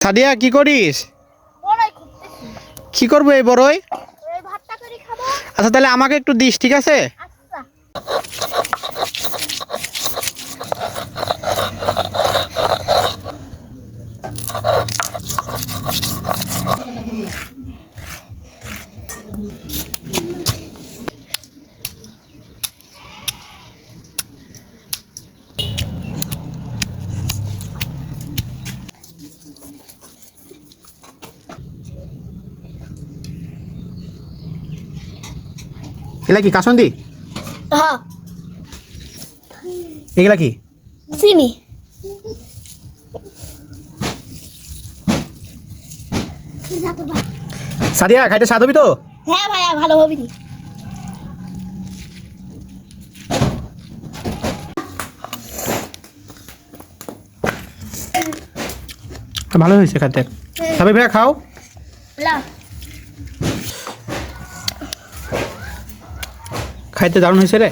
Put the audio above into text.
সাদিয়া কি করিস? বড়ই খুঁজতেছি। কি করবো এই বড়ই? এই ভাতটা করে খাবো। আচ্ছা তাহলে আমাকে একটু দিস, ঠিক আছে? আচ্ছা। এগুলা কি কাসন্দি? হ্যাঁ, এগুলা কি? চিনি। সাদিয়া খাইতে স্বাদ হবি তো? হ্যাঁ ভাইয়া, ভালো হবি নি। ভালো হয়েছে খাইতে। তবে ভাইয়া খাও। লা, খাইতে দারুণ হয়েছে রে।